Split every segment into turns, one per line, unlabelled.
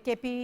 KP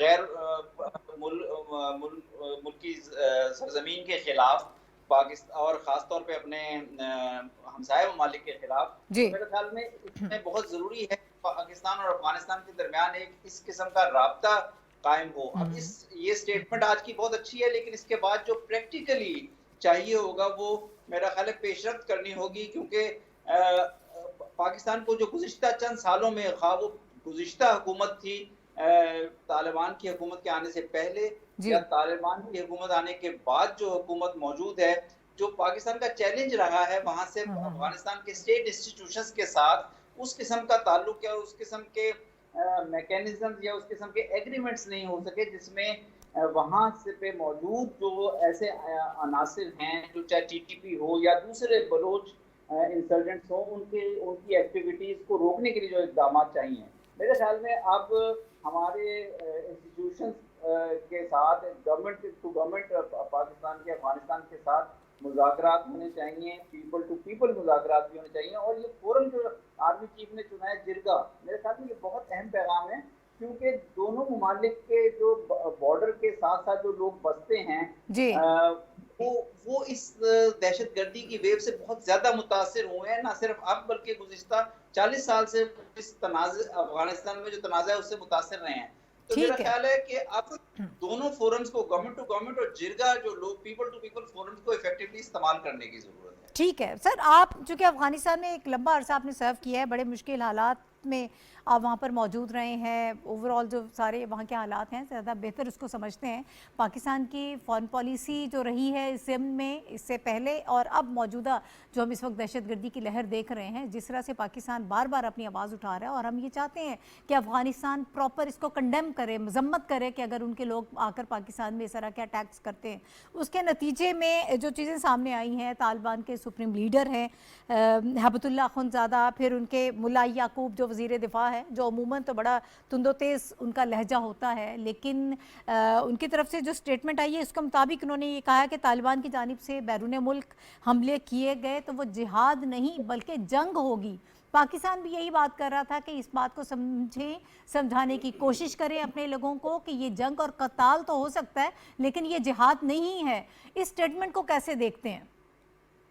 غیر ملکی سرزمین کے خلاف پاکستان اور خاص طور پہ اپنے ہمسائے ممالک کے خلاف،
جی
میرے خیال میں اس میں بہت ضروری ہے پاکستان اور افغانستان کے درمیان ایک اس قسم کا رابطہ قائم ہو۔ اب یہ سٹیٹمنٹ آج کی بہت اچھی ہے، لیکن اس کے بعد جو پریکٹیکلی چاہیے ہوگا وہ میرا خیال ہے پیش رفت کرنی ہوگی، کیونکہ پاکستان کو جو گزشتہ چند سالوں میں خواہ وہ گزشتہ حکومت تھی طالبان کی حکومت کے آنے سے پہلے یا طالبان کی حکومت آنے کے بعد جو حکومت موجود ہے، جو پاکستان کا چیلنج رہا ہے وہاں سے افغانستان کے اسٹیٹ انسٹیٹیوشنز کے ساتھ اس قسم کا تعلق یا اس قسم کے میکینزم یا اس قسم کے ایگریمنٹس نہیں ہو سکے جس میں وہاں سے پہ موجود جو ایسے عناصر ہیں جو چاہے ٹی ٹی پی ہو یا دوسرے بلوچ انسرجنٹس ہوں ان کی ایکٹیویٹیز کو روکنے کے لیے جو اقدامات چاہیے، میرے خیال میں اب ہمارے انسٹیٹیوشنز کے ساتھ گورنمنٹ ٹو گورنمنٹ پاکستان کے افغانستان کے ساتھ مذاکرات ہونے چاہیے، پیپل ٹو پیپل مذاکرات بھی ہونے چاہیے، اور یہ فورم جو آرمی چیف نے چنا ہے جرگا، میرے خیال میں یہ بہت اہم پیغام ہے، کیونکہ دونوں ممالک کے جو بارڈر کے ساتھ ساتھ جو لوگ بستے ہیں وہ اس دہشت گردی کی ویو سے بہت زیادہ متاثر ہوئے ہیں، نہ صرف اب بلکہ گزشتہ 40 سال سے اس تنازع افغانستان میں جو تنازع ہے اس سے متاثر رہے ہیں۔ تو میرا خیال ہے کہ اب دونوں فورمز کو گورنمنٹ ٹو گورنمنٹ اور جرگا جو لوگ پیپل ٹو پیپل فورمز کو ایفیکٹولی استعمال کرنے کی ضرورت ہے۔
ٹھیک ہے سر، آپ چونکہ افغانستان میں ایک لمبا عرصہ آپ نے سرو کیا ہے، بڑے مشکل حالات میں آپ وہاں پر موجود رہے ہیں، اوورآل جو سارے وہاں کے حالات ہیں زیادہ بہتر اس کو سمجھتے ہیں۔ پاکستان کی فارن پالیسی جو رہی ہے اس ضمن میں اس سے پہلے اور اب موجودہ جو ہم اس وقت دہشت گردی کی لہر دیکھ رہے ہیں، جس طرح سے پاکستان بار بار اپنی آواز اٹھا رہا ہے، اور ہم یہ چاہتے ہیں کہ افغانستان پراپر اس کو کنڈیم کرے، مذمت کرے کہ اگر ان کے لوگ آ کر پاکستان میں اس طرح کے اٹیکس کرتے ہیں۔ اس کے نتیجے میں جو چیزیں سامنے آئی ہیں، طالبان کے سپریم لیڈر ہیں ہیبت اللہ اخندزادہ، پھر ان کے ملا یعقوب جو وزیر دفاع ہے، جو عموماً تو بڑا تند و تیز ان کا لہجہ ہوتا ہے، لیکن ان کی طرف سے جو سٹیٹمنٹ آئی ہے اس کے مطابق انہوں نے یہ کہا کہ طالبان کی جانب سے بیرون ملک حملے کیے گئے تو وہ جہاد نہیں بلکہ جنگ ہوگی۔ پاکستان بھی یہی بات کر رہا تھا کہ اس بات کو سمجھانے کی کوشش کریں اپنے لوگوں کو کہ یہ جنگ اور قتال تو ہو سکتا ہے لیکن یہ جہاد نہیں ہے۔ اس سٹیٹمنٹ کو کیسے دیکھتے ہیں؟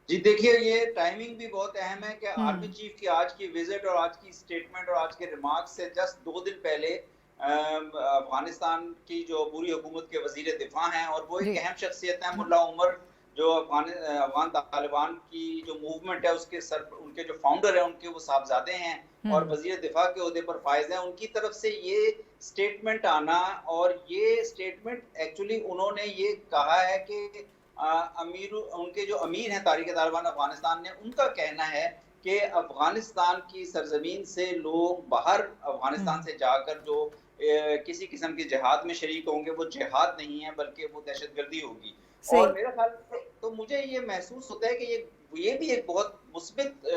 جی دیکھیے، یہ ٹائمنگ بھی بہت اہم ہے کہ آرمی چیف کی آج کی وزٹ اور آج کی سٹیٹمنٹ اور آج کے ریمارکس سے جسٹ 2 دن پہلے افغانستان کی جو عبوری حکومت کے وزیر دفاع ہیں اور وہ ایک اہم شخصیت ہیں ملا عمر، جو افغان طالبان کی جو موومنٹ ہے اس کے ان کے جو فاؤنڈر ہیں ان کے وہ صاحبزادے ہیں اور وزیر دفاع کے عہدے پر فائز ہیں، ان کی طرف سے یہ سٹیٹمنٹ آنا، اور یہ سٹیٹمنٹ ایکچولی انہوں نے یہ کہا ہے کہ ان کے جو امیر ہیں تحریک طالبان افغانستان نے، ان کا کہنا ہے کہ افغانستان کی سرزمین سے لوگ باہر افغانستان سے جا کر جو کسی قسم کی جہاد میں شریک ہوں گے وہ جہاد نہیں ہے بلکہ وہ دہشت گردی ہوگی۔ اور میرا خیال تو مجھے یہ محسوس ہوتا ہے کہ یہ بھی ایک بہت مثبت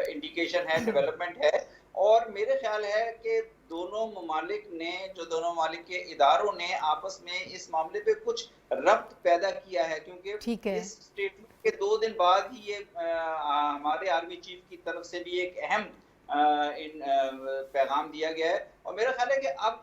انڈیکیشن ہے، ڈیولپمنٹ ہے، اور میرے خیال ہے کہ دونوں ممالک کے اداروں نے آپس میں اس معاملے پہ کچھ ربط پیدا کیا ہے، کیونکہ اس سٹیٹمنٹ کے 2 دن بعد ہی یہ ہمارے آرمی چیف کی طرف سے بھی ایک اہم پیغام دیا گیا ہے، اور میرا خیال ہے کہ اب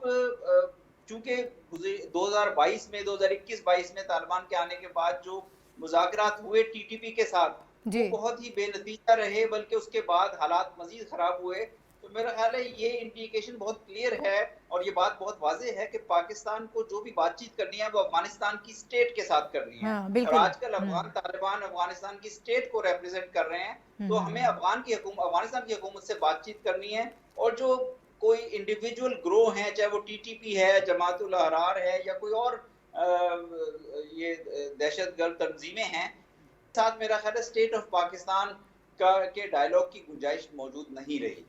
چونکہ 2021-22 میں طالبان کے آنے کے بعد جو مذاکرات ہوئے ٹی ٹی پی کے ساتھ وہ بہت ہی بے نتیجہ رہے، بلکہ اس کے بعد حالات مزید خراب ہوئے، تو میرا خیال ہے یہ انڈیکیشن بہت کلیئر ہے اور یہ بات بہت واضح ہے کہ پاکستان کو جو بھی بات چیت کرنی ہے وہ افغانستان کی سٹیٹ کے ساتھ کرنی ہے، اور آج کل افغان طالبان افغانستان کی سٹیٹ کو ریپرزینٹ کر رہے ہیں، تو ہمیں افغانستان کی حکومت سے بات چیت کرنی ہے، اور جو کوئی انڈیویجول گروہ ہیں چاہے وہ ٹی ٹی پی ہے، جماعت الاحرار ہے یا کوئی اور یہ دہشت گرد تنظیمیں ہیں، ساتھ میرا خیال ہے اسٹیٹ آف پاکستان کے ڈائیلاگ کی گنجائش موجود نہیں رہی۔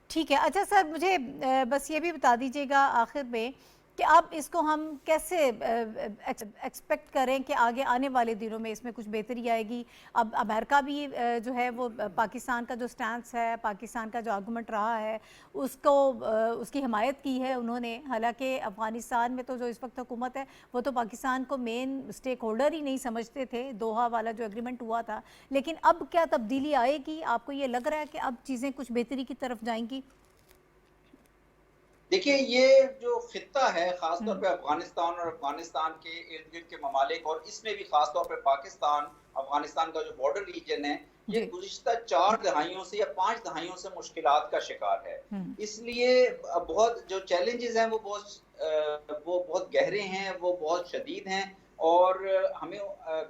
ٹھیک ہے، اچھا سر مجھے بس یہ بھی بتا دیجیے گا آخر میں کہ اب اس کو ہم کیسے ایکسپیکٹ کریں کہ آگے آنے والے دنوں میں اس میں کچھ بہتری آئے گی؟ اب امریکہ بھی جو ہے وہ پاکستان کا جو سٹانس ہے، پاکستان کا جو آرگومنٹ رہا ہے اس کی حمایت کی ہے انہوں نے، حالانکہ افغانستان میں تو جو اس وقت حکومت ہے وہ تو پاکستان کو مین سٹیک ہولڈر ہی نہیں سمجھتے تھے، دوحہ والا جو ایگریمنٹ ہوا تھا، لیکن اب کیا تبدیلی آئے گی؟ آپ کو یہ لگ رہا ہے کہ اب چیزیں کچھ بہتری کی طرف جائیں گی؟
دیکھیے یہ جو خطہ ہے خاص طور پہ افغانستان اور افغانستان کے ارد گرد کے ممالک، اور اس میں بھی خاص طور پہ پاکستان افغانستان کا جو بارڈر ریجن ہے، یہ گزشتہ 4 دہائیوں سے یا 5 دہائیوں سے مشکلات کا شکار ہے۔ اس لیے بہت جو چیلنجز ہیں وہ بہت گہرے ہیں، وہ بہت شدید ہیں، اور ہمیں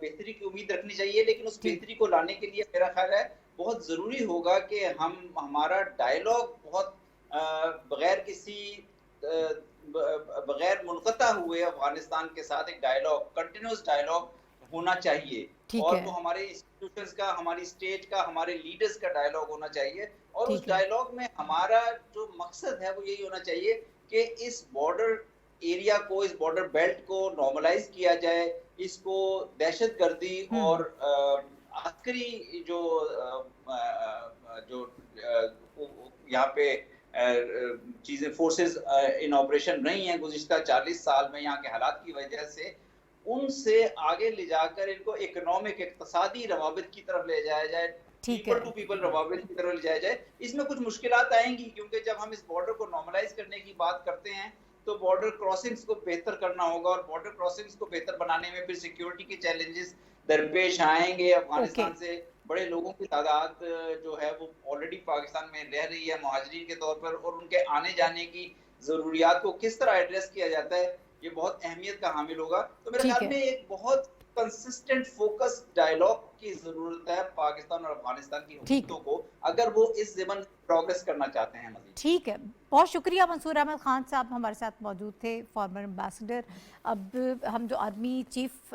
بہتری کی امید رکھنی چاہیے، لیکن اس بہتری کو لانے کے لیے میرا خیال ہے بہت ضروری ہوگا کہ ہمارا ڈائیلاگ بہت بغیر منقطع ہوئے افغانستان کے ساتھ ایک ڈائیلاگ، کنٹینیوس ڈائیلاگ ہونا چاہیے، اور وہ ہمارے انسٹیٹیوشنز کا، ہماری اسٹیٹ کا، ہمارے لیڈرز کا ڈائیلاگ ہونا چاہیے، اور اس ڈائیلاگ میں ہمارا جو مقصد ہے وہ یہی ہونا چاہیے کہ اس بارڈر ایریا کو، اس بارڈر بیلٹ کو نارملائز کیا جائے، اس کو دہشت گردی اور عسکری جو یہاں پہ چیزیں فورسز ان آپریشن رہی ہیں گزشتہ 40 سال میں یہاں کے حالات کی وجہ سے، ان سے آگے لے جا کر ان کو اکنامک، اقتصادی روابط کی طرف لے جایا جائے، پیپل ٹو پیپل روابط کی طرف لے جایا جائے۔ اس میں کچھ مشکلات آئیں گی، کیونکہ جب ہم اس بارڈر کو نارملائز کرنے کی بات کرتے ہیں تو بارڈر کراسنگز کو بہتر کرنا ہوگا، اور بارڈر کراسنگز کو بہتر بنانے میں پھر سیکیورٹی کے چیلنجز درپیش آئیں گے۔ افغانستان سے بڑے لوگوں کی تعداد جو ہے وہ آلریڈی پاکستان میں رہ رہی ہے مہاجرین کے طور پر، اور ان کے آنے جانے کی ضروریات کو کس طرح ایڈریس کیا جاتا ہے یہ بہت اہمیت کا حامل ہوگا۔ تو میرے خیال میں ایک بہت کنسسٹنٹ فوکس ڈائیلاگ کی ضرورت ہے پاکستان اور افغانستان کی حکومتوں کو، اگر وہ اس ضمن پروگریس کرنا چاہتے ہیں مزید۔
ٹھیک ہے، بہت شکریہ منصور احمد خان صاحب ہمارے ساتھ موجود تھے، فارمر ایمبیسڈر۔ اب ہم جو آرمی چیف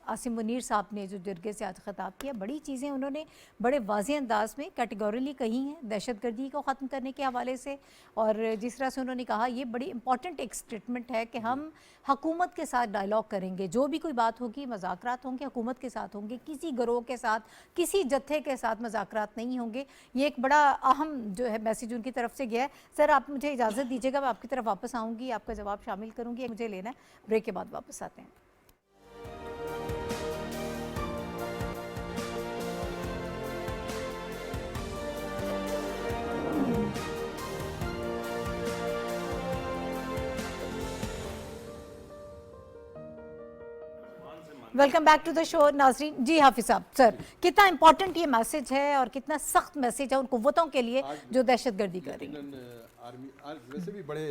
عاصم منیر صاحب نے جو جرگے سے آج خطاب کیا، بڑی چیزیں انہوں نے بڑے واضح انداز میں کیٹیگوریلی کہی ہیں دہشت گردی کو ختم کرنے کے حوالے سے، اور جس طرح سے انہوں نے کہا یہ بڑی امپورٹنٹ ایک سٹیٹمنٹ ہے کہ ہم حکومت کے ساتھ ڈائیلاگ کریں گے، جو بھی کوئی بات ہوگی مذاکرات ہوں گے، حکومت کے ساتھ ہوں گے، کسی گروہ کے ساتھ، کسی جتھے کے ساتھ مذاکرات نہیں ہوں گے۔ یہ ایک بڑا اہم جو ہے میسیج ان کی طرف سے گیا ہے۔ سر آپ مجھے اجازت دیجیے گا، میں آپ کی طرف واپس آؤں گی، آپ کا جواب شامل کروں گی، مجھے لینا ہے بریک کے بعد واپس آتے ہیں۔ ویلکم بیک ٹو دا شو ناظرین۔ جی حافظ صاحب، سر کتنا امپورٹنٹ یہ میسیج ہے اور کتنا سخت میسیج ہے ان قوتوں کے لیے جو دہشت گردی کر رہی ہیں؟
آج ویسے بھی بڑے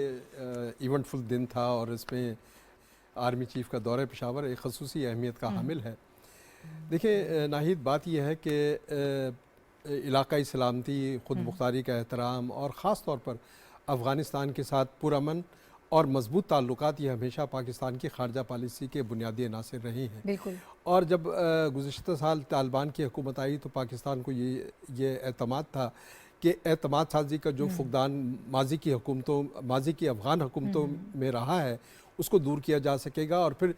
ایونٹ فل دن تھا، اور اس میں آرمی چیف کا دورہ پشاور ایک خصوصی اہمیت کا حامل ہے۔ دیکھیں ناہید، بات یہ ہے کہ علاقائی سلامتی، خود مختاری کا احترام، اور خاص طور پر افغانستان کے ساتھ پرامن اور مضبوط تعلقات یہ ہمیشہ پاکستان کی خارجہ پالیسی کے بنیادی عناصر رہے ہیں۔
بالکل۔
اور جب گزشتہ سال طالبان کی حکومت آئی تو پاکستان کو یہ اعتماد تھا کہ اعتماد سازی کا جو فقدان ماضی کی افغان حکومتوں میں رہا ہے اس کو دور کیا جا سکے گا، اور پھر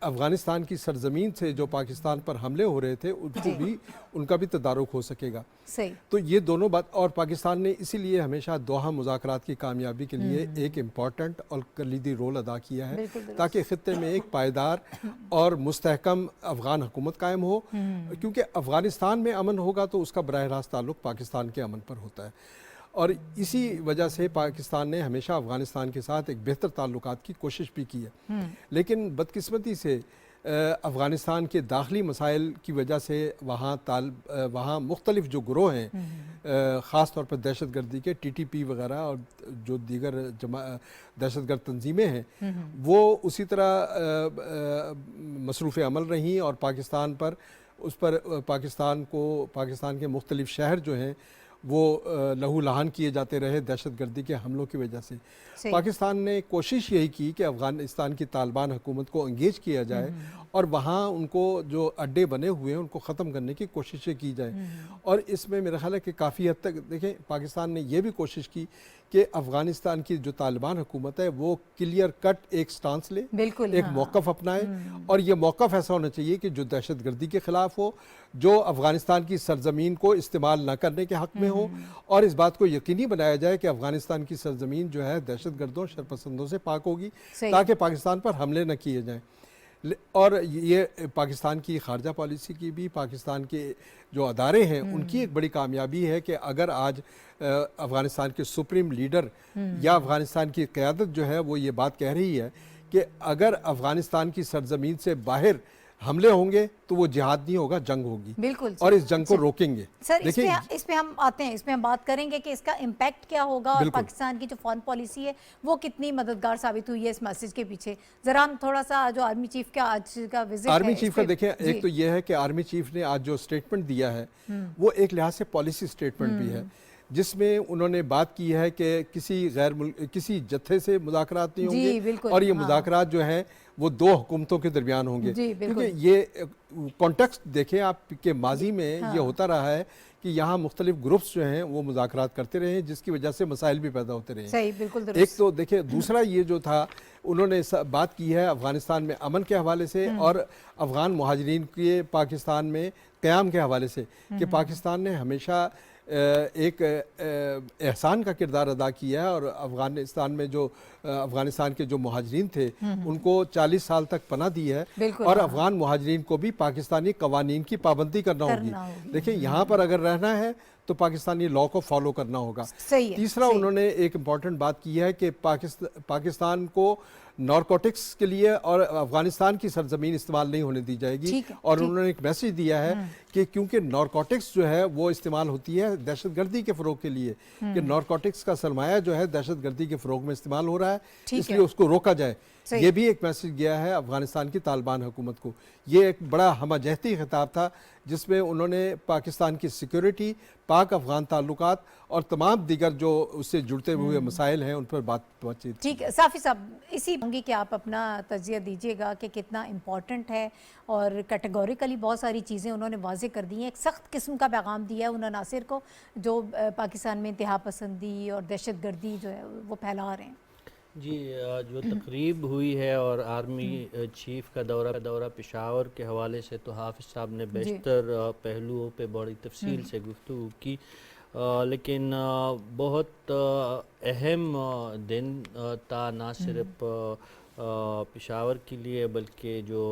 افغانستان کی سرزمین سے جو پاکستان پر حملے ہو رہے تھے ان کا بھی تدارک ہو سکے گا۔ تو یہ دونوں بات، اور پاکستان نے اسی لیے ہمیشہ دوحہ مذاکرات کی کامیابی کے لیے ایک امپورٹنٹ اور کلیدی رول ادا کیا ہے تاکہ خطے میں ایک پائیدار اور مستحکم افغان حکومت قائم ہو، کیونکہ افغانستان میں امن ہوگا تو اس کا براہ راست تعلق پاکستان کے امن پر ہوتا ہے، اور اسی وجہ سے پاکستان نے ہمیشہ افغانستان کے ساتھ ایک بہتر تعلقات کی کوشش بھی کی ہے۔ لیکن بدقسمتی سے افغانستان کے داخلی مسائل کی وجہ سے وہاں مختلف جو گروہ ہیں، خاص طور پر دہشت گردی کے TTP وغیرہ اور جو دیگر دہشت گرد تنظیمیں ہیں، وہ اسی طرح مصروف عمل رہیں، اور پاکستان کے مختلف شہر جو ہیں وہ لہو لہان کیے جاتے رہے دہشت گردی کے حملوں کی وجہ سے۔ پاکستان نے کوشش یہی کی کہ افغانستان کی طالبان حکومت کو انگیج کیا جائے، اور وہاں ان کو جو اڈے بنے ہوئے ہیں ان کو ختم کرنے کی کوششیں کی جائیں، اور اس میں میرا خیال ہے کہ کافی حد تک دیکھیں پاکستان نے یہ بھی کوشش کی کہ افغانستان کی جو طالبان حکومت ہے وہ کلیئر کٹ ایک سٹانس لے، ایک موقف اپنائے، اور یہ موقف ایسا ہونا چاہیے کہ جو دہشت گردی کے خلاف ہو، جو افغانستان کی سرزمین کو استعمال نہ کرنے کے حق میں ہو، اور اس بات کو یقینی بنایا جائے کہ افغانستان کی سرزمین جو ہے دہشت گردوں شرپسندوں سے پاک ہوگی تاکہ پاکستان پر حملے نہ کیے جائیں۔ اور یہ پاکستان کی خارجہ پالیسی کی بھی، پاکستان کے جو ادارے ہیں ان کی ایک بڑی کامیابی ہے کہ اگر آج افغانستان کے سپریم لیڈر یا افغانستان کی قیادت جو ہے وہ یہ بات کہہ رہی ہے کہ اگر افغانستان کی سرزمین سے باہر حملے ہوں گے تو وہ جہاد نہیں ہوگا، جنگ ہوگی،
بالکل
اور اس جنگ کو روکیں گے.
سر اس پہ ہم آتے ہیں، اس پہ ہم بات کریں گے کہ اس کا امپیکٹ کیا ہوگا اور پاکستان کی جو فارن پالیسی ہے وہ کتنی مددگار ثابت ہوئی ہے اس میسج کے پیچھے. ذرا ہم تھوڑا سا جو آرمی چیف کا آج کا وزٹ ہے،
آرمی چیف کا دیکھیں، ایک تو یہ ہے کہ آرمی چیف نے آج جو سٹیٹمنٹ دیا ہے وہ ایک لحاظ سے پالیسی سٹیٹمنٹ بھی ہے، جس میں انہوں نے بات کی ہے کہ کسی جتھے سے مذاکرات نہیں ہوں گے، اور یہ مذاکرات جو ہیں وہ دو حکومتوں کے درمیان ہوں گے. کیونکہ یہ کانٹیکسٹ دیکھیں آپ کہ ماضی میں یہ ہوتا رہا ہے کہ یہاں مختلف گروپس جو ہیں وہ مذاکرات کرتے رہے ہیں، جس کی وجہ سے مسائل بھی پیدا ہوتے رہے.
صحیح، بالکل درست.
ایک تو دیکھیں، دوسرا یہ جو تھا انہوں نے بات کی ہے افغانستان میں امن کے حوالے سے اور افغان مہاجرین کے پاکستان میں قیام کے حوالے سے، کہ پاکستان نے ہمیشہ ایک احسان کا کردار ادا کیا ہے، اور افغانستان کے جو مہاجرین تھے ان کو 40 سال تک پناہ دی ہے، اور افغان مہاجرین کو بھی پاکستانی قوانین کی پابندی کرنا ہوگی. دیکھیں، یہاں پر اگر رہنا ہے تو پاکستانی لاء کو فالو کرنا ہوگا. تیسرا انہوں نے ایک امپورٹنٹ بات کی ہے کہ پاکستان کو نارکوٹکس کے لیے اور افغانستان کی سرزمین استعمال نہیں ہونے دی جائے گی، اور انہوں نے ایک میسج دیا ہے کہ کیونکہ نارکوٹکس جو ہے وہ استعمال ہوتی ہے دہشت گردی کے فروغ کے لیے، کہ نارکوٹکس کا سرمایہ جو ہے دہشت گردی کے فروغ میں استعمال ہو رہا ہے، اس لیے اس کو روکا جائے. یہ بھی ایک میسج گیا ہے افغانستان کی طالبان حکومت کو. یہ ایک بڑا ہمہ جہتی خطاب تھا جس میں انہوں نے پاکستان کی سیکیورٹی، پاک افغان تعلقات اور تمام دیگر جو اس سے جڑتے ہوئے مسائل ہیں ان پر بات چیت.
ٹھیک ہے صافی صاحب، اسی ہوں گی کہ آپ اپنا تجزیہ دیجیے گا کہ کتنا امپورٹنٹ ہے، اور کیٹیگوریکلی بہت ساری چیزیں انہوں نے واضح کر دی ہیں. ایک سخت قسم کا پیغام دیا ہے ان عناصر کو جو پاکستان میں انتہا پسندی اور دہشت گردی جو ہے وہ پھیلا رہے ہیں.
جی، جو تقریب ہوئی ہے اور آرمی چیف کا دورہ پشاور کے حوالے سے، تو حافظ صاحب نے بیشتر پہلوؤں پہ بڑی تفصیل سے گفتگو کی، لیکن بہت اہم دن تھا نہ صرف پشاور کے لیے بلکہ جو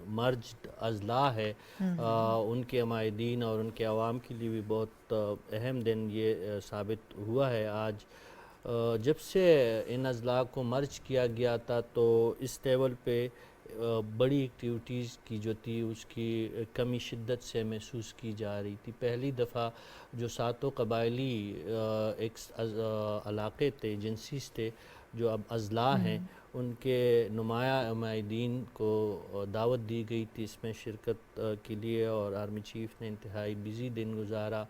مرجڈ اضلاع ہے ان کے عمائدین اور ان کے عوام کے لیے بھی بہت اہم دن یہ ثابت ہوا ہے. آج جب سے ان اضلاع کو مرج کیا گیا تھا تو اس لیول پہ بڑی ایکٹیویٹیز کی جو تھی اس کی کمی شدت سے محسوس کی جا رہی تھی. پہلی دفعہ جو ساتوں قبائلی ایک علاقے تھے، ایجنسیز تھے جو اب اضلاع ہیں، ان کے نمایاں عمائدین کو دعوت دی گئی تھی اس میں شرکت کے لیے، اور آرمی چیف نے انتہائی بزی دن گزارا.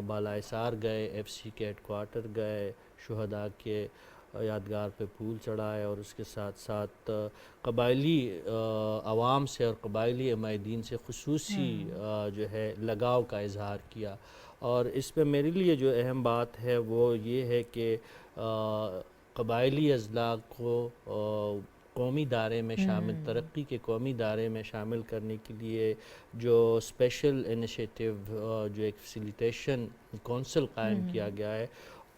بالا حصار گئے، ایف سی کے ہیڈ کوارٹر گئے، شہداء کے یادگار پہ پھول چڑھائے، اور اس کے ساتھ ساتھ قبائلی عوام سے اور قبائلی عمائدین سے خصوصی جو ہے لگاؤ کا اظہار کیا. اور اس پہ میرے لیے جو اہم بات ہے وہ یہ ہے کہ قبائلی اضلاع کو قومی دائرے میں شامل، ترقی کے قومی دائرے میں شامل کرنے کے لیے جو اسپیشل انیشیٹو جو ایک فیسیلیٹیشن کونسل قائم کیا گیا ہے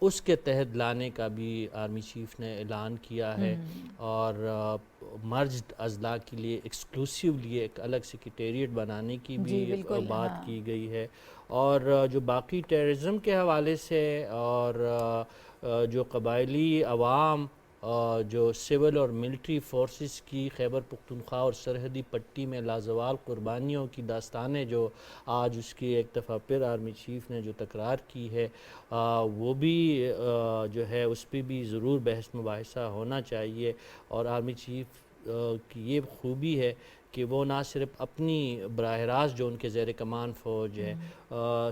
اس کے تحت لانے کا بھی آرمی چیف نے اعلان کیا ہے، اور مرجڈ اضلاع کے لیے ایکسکلوسیولی ایک الگ سیکریٹریٹ بنانے کی بھی بات کی گئی ہے. اور جو باقی ٹیررزم کے حوالے سے اور جو قبائلی عوام جو سول اور ملٹری فورسز کی خیبر پختونخوا اور سرحدی پٹی میں لازوال قربانیوں کی داستانیں جو آج اس کی ایک دفعہ پھر آرمی چیف نے جو تکرار کی ہے، وہ بھی جو ہے اس پہ بھی ضرور بحث مباحثہ ہونا چاہیے. اور آرمی چیف کی یہ خوبی ہے کہ وہ نہ صرف اپنی براہ راست جو ان کے زیر کمان فوج ہے،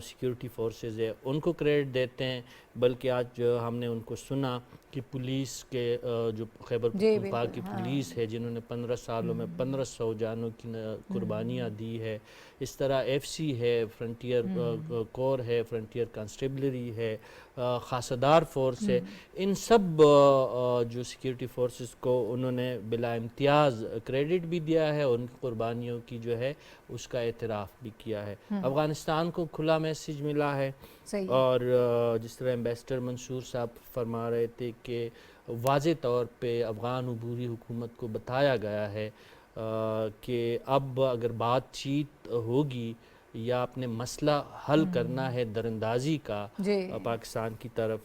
سیکیورٹی فورسز ہے، ان کو کریڈٹ دیتے ہیں، بلکہ آج ہم نے ان کو سنا کہ پولیس کے جو خیبر پختونخوا کی پولیس ہے جنہوں نے 15 سالوں میں 1500 جانوں کی قربانیاں دی ہے. اس طرح ایف سی ہے، فرنٹیئر کور ہے، فرنٹیئر کانسٹیبلری ہے، خاصدار فورس ہے، ان سب جو سیکیورٹی فورسز کو انہوں نے بلا امتیاز کریڈٹ بھی دیا ہے، ان کی قربانیوں کی جو ہے اس کا اعتراف بھی کیا ہے. افغانستان کو کھلا میسیج ملا ہے، اور جس طرح ایمبیسڈر منصور صاحب فرما رہے تھے کہ واضح طور پہ افغان عبوری حکومت کو بتایا گیا ہے کہ اب اگر بات چیت ہوگی یا اپنے مسئلہ حل کرنا ہے دراندازی کا پاکستان کی طرف،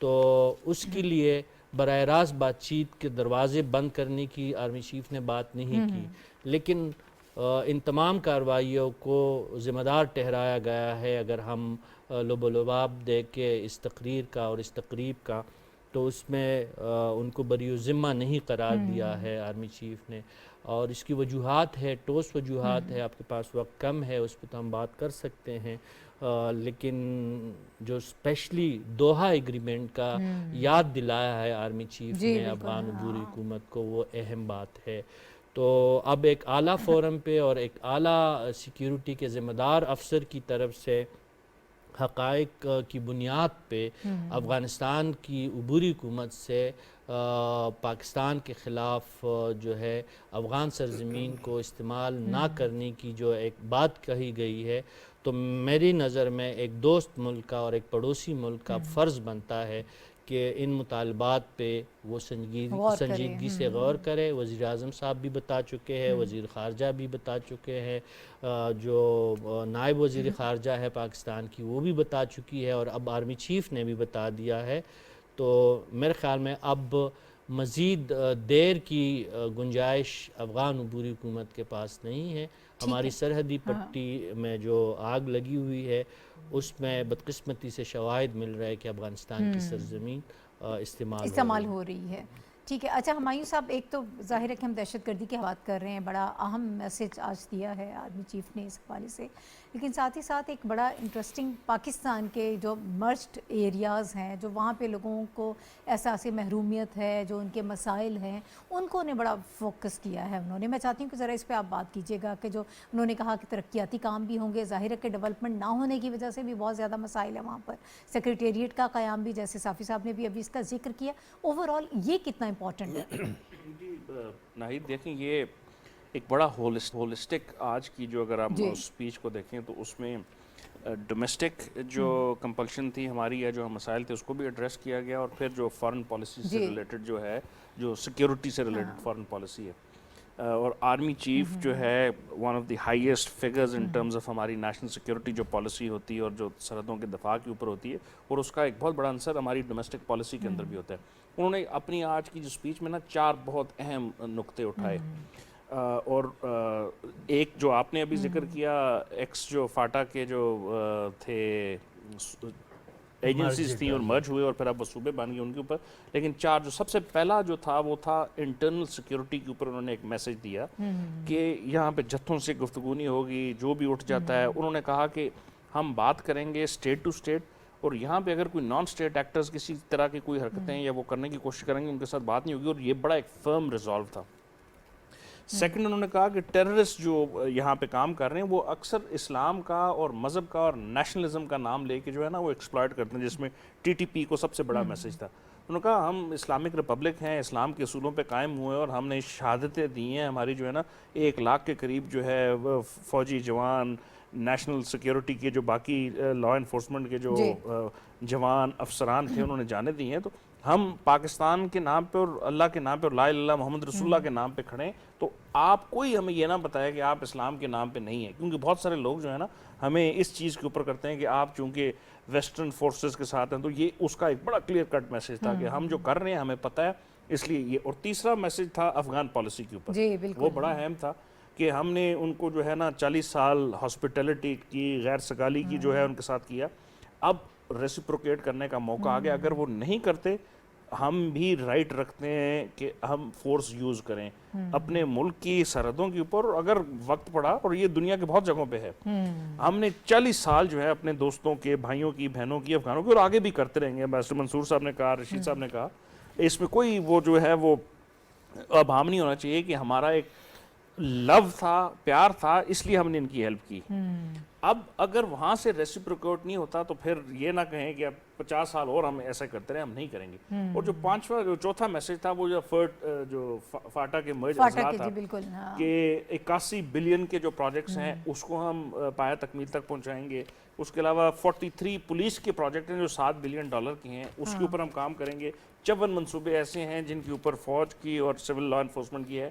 تو اس کے لیے براہ راست بات چیت کے دروازے بند کرنے کی آرمی چیف نے بات نہیں کی، لیکن ان تمام کارروائیوں کو ذمہ دار ٹھہرایا گیا ہے۔ اگر ہم لب و لباب دیکھ کے اس تقریر کا اور اس تقریب کا، تو اس میں ان کو بری ذمہ نہیں قرار دیا ہے آرمی چیف نے، اور اس کی وجوہات ہے، ٹھوس وجوہات ہے۔ آپ کے پاس وقت کم ہے، اس پہ تو ہم بات کر سکتے ہیں، لیکن جو اسپیشلی دوحہ ایگریمنٹ کا یاد دلایا ہے آرمی چیف نے افغان عبوری حکومت کو، وہ اہم بات ہے۔ تو اب ایک اعلیٰ فورم پہ اور ایک اعلیٰ سیکیورٹی کے ذمہ دار افسر کی طرف سے حقائق کی بنیاد پہ افغانستان کی عبوری حکومت سے پاکستان کے خلاف جو ہے افغان سرزمین کو استعمال نہ کرنے کی جو ایک بات کہی گئی ہے، تو میری نظر میں ایک دوست ملک کا اور ایک پڑوسی ملک کا فرض بنتا ہے کہ ان مطالبات پہ وہ سنجیدگی سے غور کرے۔ وزیر اعظم صاحب بھی بتا چکے ہیں، وزیر خارجہ بھی بتا چکے ہیں، جو نائب وزیر خارجہ ہے پاکستان کی وہ بھی بتا چکی ہے، اور اب آرمی چیف نے بھی بتا دیا ہے۔ تو میرے خیال میں اب مزید دیر کی گنجائش افغان عبوری حکومت کے پاس نہیں ہے۔ ہماری سرحدی پٹی میں جو آگ لگی ہوئی ہے، اس میں بدقسمتی سے شواہد مل رہے ہیں کہ افغانستان کی سرزمین استعمال
ہو رہی ہے۔ ٹھیک ہے، اچھا ہمایوں صاحب، ایک تو ظاہر ہے کہ ہم دہشت گردی کی بات کر رہے ہیں، بڑا اہم میسج آج دیا ہے آرمی چیف نے اس حوالے سے، لیکن ساتھ ہی ساتھ ایک بڑا انٹرسٹنگ پاکستان کے جو مرجڈ ایریاز ہیں، جو وہاں پہ لوگوں کو احساس محرومیت ہے، جو ان کے مسائل ہیں، ان کو انہیں بڑا فوکس کیا ہے انہوں نے۔ میں چاہتی ہوں کہ ذرا اس پہ آپ بات کیجیے گا کہ جو انہوں نے کہا کہ ترقیاتی کام بھی ہوں گے، ظاہر ہے کہ ڈیولپمنٹ نہ ہونے کی وجہ سے بھی بہت زیادہ مسائل ہیں وہاں پر، سیکریٹریٹ کا قیام بھی، جیسے صافی صاحب نے بھی ابھی اس کا ذکر کیا، اوور آل یہ کتنا امپورٹنٹ ہے؟
جی ناہید، دیکھیں یہ ایک بڑا ہولسٹک آج کی جو اگر ہم اسپیچ کو دیکھیں تو اس میں ڈومیسٹک جو کمپلشن تھی ہماری یا جو مسائل تھے اس کو بھی ایڈریس کیا گیا، اور پھر جو فارن پالیسی سے ریلیٹڈ جو ہے، جو سیکیورٹی سے ریلیٹڈ فارن پالیسی ہے، اور آرمی چیف جو ہے one of the highest figures in terms of ہماری نیشنل سیکیورٹی جو پالیسی ہوتی ہے اور جو سرحدوں کے دفاع کے اوپر ہوتی ہے، اور اس کا ایک بہت بڑا عنصر ہماری ڈومیسٹک پالیسی کے اندر بھی ہوتا ہے۔ انہوں نے اپنی آج کی جو اسپیچ میں 4 بہت اہم نقطے اٹھائے، اور ایک جو آپ نے ابھی ذکر کیا، ایکس جو فاٹا کے جو تھے ایجنسیز تھیں اور مرج ہوئے اور پھر اب وہ صوبے بن گئے ان کے اوپر، لیکن 4 جو سب سے پہلا جو تھا وہ تھا انٹرنل سیکیورٹی کے اوپر انہوں نے ایک میسج دیا کہ یہاں پہ جتھوں سے گفتگو نہیں ہوگی، جو بھی اٹھ جاتا ہے۔ انہوں نے کہا کہ ہم بات کریں گے اسٹیٹ ٹو اسٹیٹ، اور یہاں پہ اگر کوئی نان اسٹیٹ ایکٹرز کسی طرح کی کوئی حرکتیں یا وہ کرنے کی کوشش کریں گے ان کے ساتھ بات نہیں ہوگی، اور یہ بڑا ایک فرم ریزالو تھا۔ سیکنڈ انہوں نے کہا کہ ٹیررسٹ جو یہاں پہ کام کر رہے ہیں وہ اکثر اسلام کا اور مذہب کا اور نیشنلزم کا نام لے کے جو ہے نا وہ ایکسپلائٹ کرتے ہیں، جس میں ٹی ٹی پی کو سب سے بڑا میسج تھا۔ انہوں نے کہا ہم اسلامک ریپبلک ہیں، اسلام کے اصولوں پہ قائم ہوئے، اور ہم نے شہادتیں دی ہیں، ہماری جو ہے نا 1 لاکھ کے قریب جو ہے فوجی جوان، نیشنل سیکیورٹی کے جو باقی لا انفورسمنٹ کے جو جوان افسران تھے انہوں نے جانے دی ہیں۔ تو ہم پاکستان کے نام پہ اور اللہ کے نام پہ اور لا الہ الا اللہ محمد رسول اللہ کے نام پہ کھڑے ہیں، تو آپ کوئی ہمیں یہ نہ بتائے کہ آپ اسلام کے نام پہ نہیں ہیں، کیونکہ بہت سارے لوگ جو ہے نا ہمیں اس چیز کے اوپر کرتے ہیں کہ آپ چونکہ ویسٹرن فورسز کے ساتھ ہیں، تو یہ اس کا ایک بڑا کلیئر کٹ میسج تھا کہ ہم جو کر رہے ہیں ہمیں پتہ ہے، اس لیے یہ۔ اور تیسرا میسج تھا افغان پالیسی کے اوپر، وہ بڑا اہم تھا کہ ہم نے ان کو جو ہے نا 40 سال ہاسپٹیلٹی کی، غیر سگالی کی جو ہے ان کے ساتھ کیا، اب ریسیپروکیٹ کرنے کا موقع آ گیا، اگر وہ نہیں کرتے ہم بھی رائٹ رکھتے ہیں کہ ہم فورس یوز کریں اپنے ملک کی سرحدوں کے اوپر، اگر وقت پڑا، اور یہ دنیا کے بہت جگہوں پہ ہے۔ ہم نے 40 سال جو ہے اپنے دوستوں کے، بھائیوں کی، بہنوں کی، افغانوں کی، اور آگے بھی کرتے رہیں گے۔ ماسٹر منصور صاحب نے کہا، رشید صاحب نے کہا، اس میں کوئی وہ جو ہے وہ ابہام نہیں ہونا چاہیے کہ ہمارا ایک لو تھا، پیار تھا، اس لیے ہم نے ان کی ہیلپ کی۔ اب اگر وہاں سے ریسیپروکیٹ نہیں ہوتا تو پھر یہ نہ کہیں کہ اب 50 سال اور ہم ایسا کرتے رہے، ہم نہیں کریں گے۔ اور جو چوتھا میسج تھا وہ جو فاٹا کے مرج اضلاع تھا کہ 81 بلین کے جو پروجیکٹس ہیں اس کو ہم پایہ تکمیل تک پہنچائیں گے۔ اس کے علاوہ 43 پولیس کے پروجیکٹ ہیں جو $7 بلین کے ہیں، اس کے اوپر ہم کام کریں گے۔ 54 منصوبے ایسے ہیں جن کے اوپر فوج کی اور سول لا انفورسمنٹ کی ہے۔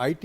IT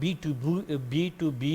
B2B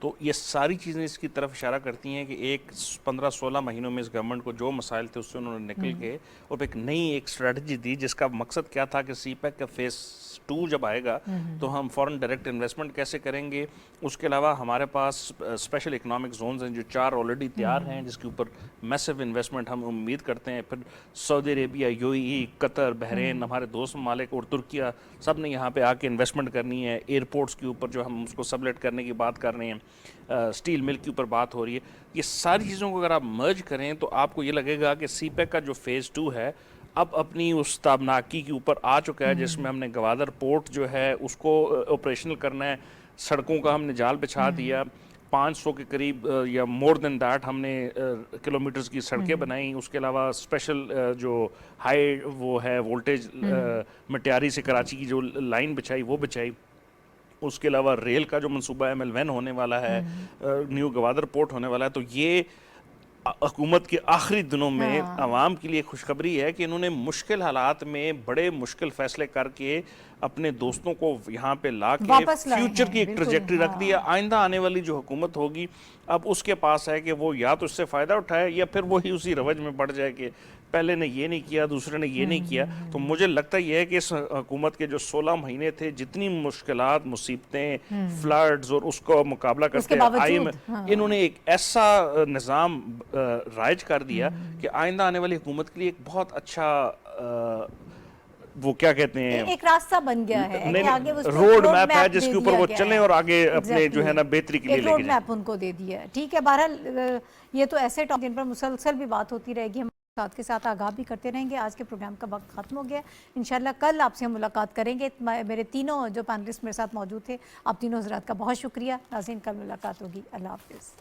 تو یہ ساری چیزیں اس کی طرف اشارہ کرتی ہیں کہ ایک 15-16 مہینوں میں اس گورنمنٹ کو جو مسائل تھے اس سے انہوں نے نکل کے اور ایک نئی ایک اسٹریٹجی دی جس کا مقصد کیا تھا کہ سی پیک کا فیس 2 جب آئے گا تو ہم فورن ڈائریکٹ انویسٹمنٹ کیسے کریں گے. اس کے علاوہ ہمارے پاس اسپیشل اکنامک زونز ہیں جو 4 آلریڈی تیار ہیں جس کے اوپر میسو انویسٹمنٹ ہم امید کرتے ہیں. پھر سعودی عربیہ، UAE، قطر، بحرین، ہمارے دوست ممالک اور ترکیہ سب نے یہاں پہ آ کے انویسٹمنٹ کرنی ہے. ایئرپورٹس کے اوپر جو ہم اس کو سبلیٹ کرنے کی بات کر رہے ہیں، اسٹیل مل کے اوپر بات ہو رہی ہے. یہ ساری چیزوں کو اگر آپ مرج کریں تو آپ کو یہ لگے گا کہ سی پیک کا جو فیز 2 ہے اب اپنی اس تابناکی کے اوپر آ چکا ہے، جس میں ہم نے گوادر پورٹ جو ہے اس کو آپریشنل کرنا ہے. سڑکوں کا ہم نے جال بچھا دیا، 500 کے قریب یا مور دین دیٹ ہم نے کلومیٹرز کی سڑکیں بنائیں. اس کے علاوہ اسپیشل جو ہائی وہ ہے وولٹیج مٹیاری سے کراچی کی جو لائن بچھائی وہ بچھائی. اس کے علاوہ ریل کا جو منصوبہ ML1 ہونے والا ہے، نیو گوادر پورٹ ہونے والا ہے. تو یہ حکومت کے آخری دنوں میں عوام کے لیے خوشخبری ہے کہ انہوں نے مشکل حالات میں بڑے مشکل فیصلے کر کے اپنے دوستوں کو یہاں پہ لا کے فیوچر کی ایک ٹریجیکٹری رکھ دی ہے. آئندہ آنے والی جو حکومت ہوگی اب اس کے پاس ہے کہ وہ یا تو اس سے فائدہ اٹھائے یا پھر وہی اسی روج میں بڑھ جائے کہ پہلے نے یہ نہیں کیا، دوسرے نے یہ نہیں کیا. تو مجھے لگتا یہ ہے کہ اس حکومت کے جو 16 مہینے تھے، جتنی مشکلات، مصیبتیں، فلڈز اور اس کو مقابلہ کرتے انہوں نے ایک ایسا نظام رائج کر دیا کہ آئندہ آنے والی حکومت کے لیے ایک بہت اچھا وہ کیا کہتے ہیں
ایک راستہ بن گیا ہے کہ آگے
روڈ میپ ہے جس کے اوپر وہ چلیں اور آگے اپنے جو ہے نا بہتری کے لیے لے کے
روڈ میپ ان کو دے دیا. ٹھیک ہے، بہرحال یہ تو ایسے ٹاپک جن پر مسلسل بھی بات ہوتی رہے گی، ہم ساتھ کے ساتھ آگاہ بھی کرتے رہیں گے. آج کے پروگرام کا وقت ختم ہو گیا. انشاءاللہ کل آپ سے ہم ملاقات کریں گے. میرے تینوں جو پینلسٹ میرے ساتھ موجود تھے، آپ تینوں حضرات کا بہت شکریہ. ناظرین، کل ملاقات ہوگی. اللہ حافظ.